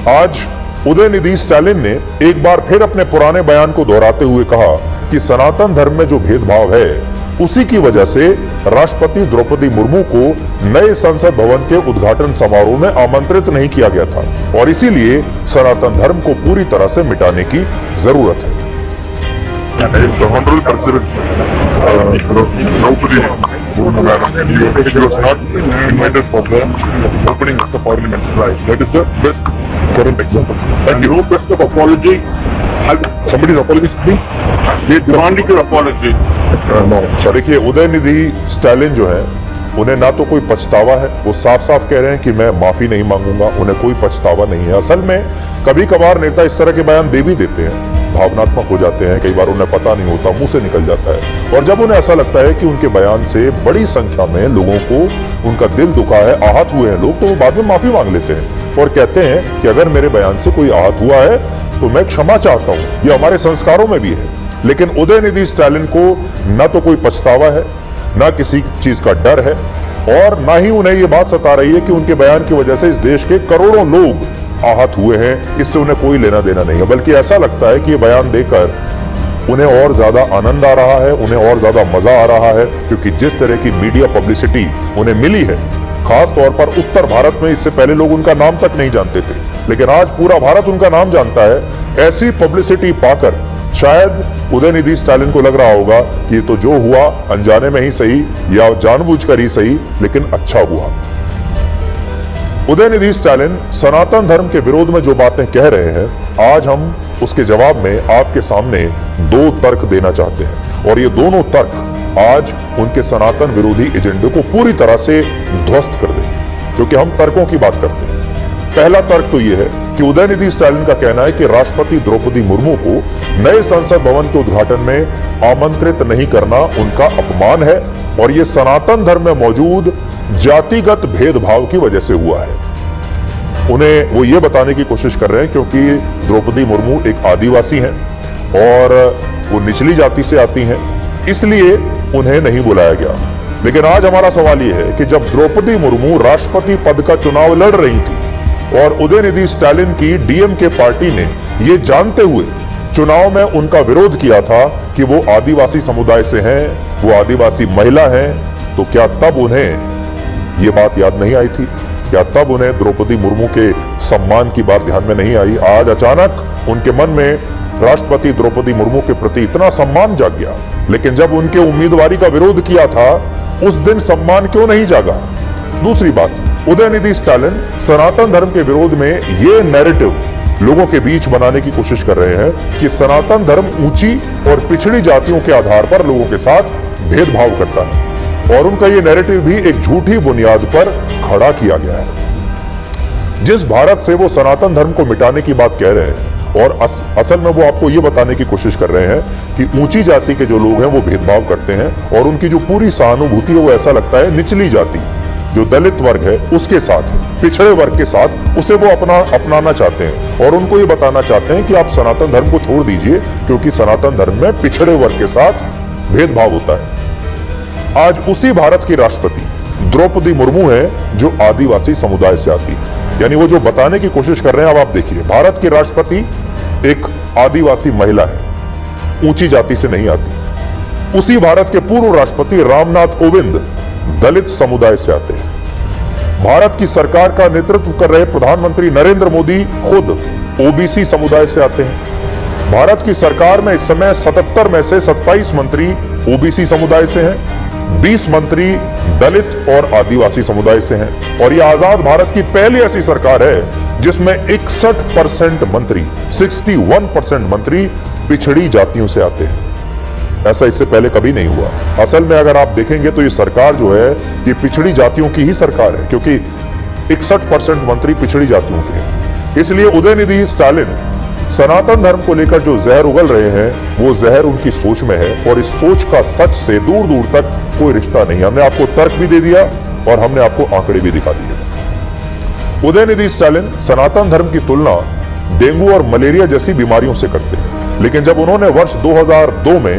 आज उदयनिधि स्टालिन ने एक बार फिर अपने पुराने बयान को दोहराते हुए कहा कि सनातन धर्म में जो भेदभाव है उसी की वजह से राष्ट्रपति द्रौपदी मुर्मू को नए संसद भवन के उद्घाटन समारोह में आमंत्रित नहीं किया गया था और इसीलिए सनातन धर्म को पूरी तरह से मिटाने की जरूरत है। The Honorable President Draupadi Murmu madam, she was not invited for the opening of the parliament. Right. That is the best current example. And no best of apology. Have somebody's apology to me? They demanding your apology. No. देखिए, उदयनिधि स्टालिन जो है उन्हें ना तो कोई पछतावा है, वो साफ साफ कह रहे हैं कि मैं माफी नहीं मांगूंगा, उन्हें कोई पछतावा नहीं है। असल में कभी कभार नेता इस तरह के बयान दे भी देते हैं, भावनात्मक हो जाते हैं, कई बार उन्हें पता नहीं होता, मुंह से निकल जाता है और जब उन्हें ऐसा लगता है कि उनके बयान से बड़ी संख्या में लोगों को उनका दिल दुखा है, आहत हुए हैं लोग, तो वो बाद में माफी मांग लेते हैं और कहते हैं कि अगर मेरे बयान से कोई आहत हुआ है तो मैं क्षमा चाहता हूं। ये हमारे संस्कारों में भी है। लेकिन उदयनिधि स्टालिन को न तो कोई पछतावा है, ना किसी चीज का डर है और ना ही उन्हें यह बात सता रही है कि उनके बयान की वजह से इस देश के करोड़ों लोग आहत हुए हैं। इससे उन्हें कोई लेना देना नहीं है, बल्कि ऐसा लगता है कि यह बयान देकर उन्हें और ज्यादा आनंद आ रहा है, उन्हें और ज्यादा मजा आ रहा है, क्योंकि जिस तरह की मीडिया पब्लिसिटी उन्हें मिली है, खास तौर पर उत्तर भारत में, इससे पहले लोग उनका नाम तक नहीं जानते थे, लेकिन आज पूरा भारत उनका नाम जानता है। ऐसी पब्लिसिटी पाकर शायद उदयनिधि स्टालिन को लग रहा होगा कि ये तो जो हुआ अनजाने में ही सही या जानबूझकर ही सही, लेकिन अच्छा हुआ। उदयनिधि स्टालिन सनातन धर्म के विरोध में जो बातें कह रहे हैं, आज हम उसके जवाब में आपके सामने दो तर्क देना चाहते हैं और ये दोनों तर्क आज उनके सनातन विरोधी एजेंडे को पूरी तरह से ध्वस्त कर देंगे, क्योंकि हम तर्कों की बात करते हैं। पहला तर्क तो यह है कि उदयनिधि स्टालिन का कहना है कि राष्ट्रपति द्रौपदी मुर्मू को नए संसद भवन के उद्घाटन में आमंत्रित नहीं करना उनका अपमान है और यह सनातन धर्म में मौजूद जातिगत भेदभाव की वजह से हुआ है। उन्हें वो ये बताने की कोशिश कर रहे हैं क्योंकि द्रौपदी मुर्मू एक आदिवासी हैं और वो निचली जाति से आती हैं, इसलिए उन्हें नहीं बुलाया गया। लेकिन आज हमारा सवाल यह है कि जब द्रौपदी मुर्मू राष्ट्रपति पद का चुनाव लड़ रही थी और उदयनिधि स्टालिन की डीएमके पार्टी ने ये जानते हुए चुनाव में उनका विरोध किया था कि वो आदिवासी समुदाय से हैं, वो आदिवासी महिला हैं, तो क्या तब उन्हें ये बात याद नहीं आई थी? क्या तब उन्हें द्रौपदी मुर्मू के सम्मान की बात ध्यान में नहीं आई? आज अचानक उनके मन में राष्ट्रपति द्रौपदी मुर्मू के प्रति इतना सम्मान जाग गया, लेकिन जब उनके उम्मीदवारी का विरोध किया था उस दिन सम्मान क्यों नहीं जागा? दूसरी बात, उदयनिधि स्टालिन सनातन धर्म के विरोध में ये नैरेटिव लोगों के बीच बनाने की कोशिश कर रहे हैं कि सनातन धर्म ऊंची और पिछड़ी जातियों के आधार पर लोगों के साथ भेदभाव करता है और उनका ये नैरेटिव भी एक झूठी बुनियाद पर खड़ा किया गया है। जिस भारत से वो सनातन धर्म को मिटाने की बात कह रहे हैं और असल में वो आपको ये बताने की कोशिश कर रहे हैं कि ऊंची जाति के जो लोग हैं वो भेदभाव करते हैं और उनकी जो पूरी सहानुभूति है वो ऐसा लगता है निचली जाति जो दलित वर्ग है उसके साथ है, पिछड़े वर्ग के साथ, उसे वो अपनाना चाहते हैं और उनको ये बताना चाहते हैं कि आप सनातन धर्म को छोड़ दीजिए क्योंकि सनातन धर्म में पिछड़े वर्ग के साथ भेदभाव होता है। आज उसी भारत की राष्ट्रपति द्रौपदी मुर्मू है जो आदिवासी समुदाय से आती है, यानी वो जो बताने की कोशिश कर रहे हैं, अब आप देखिए, भारत की राष्ट्रपति एक आदिवासी महिला है, ऊंची जाति से नहीं आती। उसी भारत के पूर्व राष्ट्रपति रामनाथ कोविंद दलित समुदाय से आते हैं। भारत की सरकार का नेतृत्व कर रहे प्रधानमंत्री नरेंद्र मोदी खुद ओबीसी समुदाय से आते हैं। भारत की सरकार में इस समय 77 में से 27 मंत्री ओबीसी समुदाय से हैं, 20 मंत्री दलित और आदिवासी समुदाय से हैं और यह आजाद भारत की पहली ऐसी सरकार है जिसमें 61% मंत्री, 61% मंत्री पिछड़ी जातियों से आते हैं। ऐसा इससे पहले कभी नहीं हुआ। असल में अगर आप देखेंगे तो ये सरकार जो है ये पिछड़ी जातियों की ही सरकार है क्योंकि 61% मंत्री पिछड़ी जातियों के हैं। इसलिए उदयनिधि स्टालिन सनातन धर्म को लेकर जो जहर उगल रहे हैं वो जहर उनकी सोच में है और इस सोच का सच से दूर दूर तक कोई रिश्ता नहीं। हमने आपको तर्क भी दे दिया और हमने आपको आंकड़े भी दिखा दिए। उदयनिधि स्टालिन सनातन धर्म की तुलना डेंगू और मलेरिया जैसी बीमारियों से करते हैं, लेकिन जब उन्होंने वर्ष 2002 में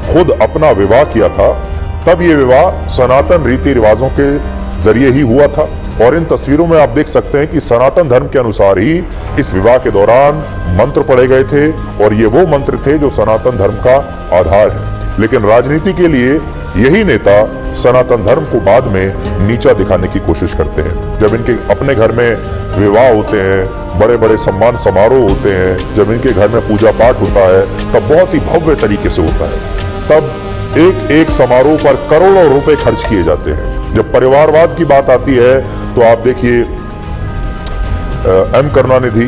खुद अपना विवाह किया था तब यह विवाह सनातन रीति रिवाजों के जरिए ही हुआ था और इन तस्वीरों में आप देख सकते हैं कि सनातन धर्म के अनुसार ही इस विवाह के दौरान मंत्र पढ़े गए थे और ये वो मंत्र थे जो सनातन धर्म का आधार है। लेकिन राजनीति के लिए यही नेता सनातन धर्म को बाद में नीचा दिखाने की कोशिश करते हैं। जब इनके अपने घर में विवाह होते हैं, बड़े बड़े सम्मान समारोह होते हैं, जब इनके घर में पूजा पाठ होता है, तब बहुत ही भव्य तरीके से होता है। तब एक एक समारोह पर करोड़ों रुपए खर्च किए जाते हैं। जब परिवारवाद की बात आती है तो आप देखिए एम करुणानिधि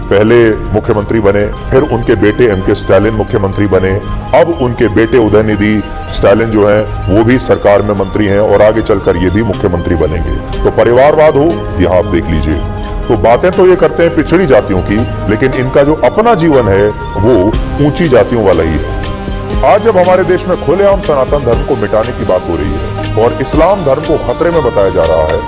पहले मुख्यमंत्री बने, फिर उनके बेटे एम के स्टालिन मुख्यमंत्री बने, अब उनके बेटे उदयनिधि स्टालिन जो हैं वो भी सरकार में मंत्री हैं और आगे चलकर ये भी मुख्यमंत्री बनेंगे। तो परिवारवाद हो, यहाँ आप देख लीजिए। तो बातें तो ये करते हैं पिछड़ी जातियों की, लेकिन इनका जो अपना जीवन है वो ऊंची जातियों वाला ही है। आज जब हमारे देश में खुलेआम सनातन धर्म को मिटाने की बात हो रही है और इस्लाम धर्म को खतरे में बताया जा रहा है,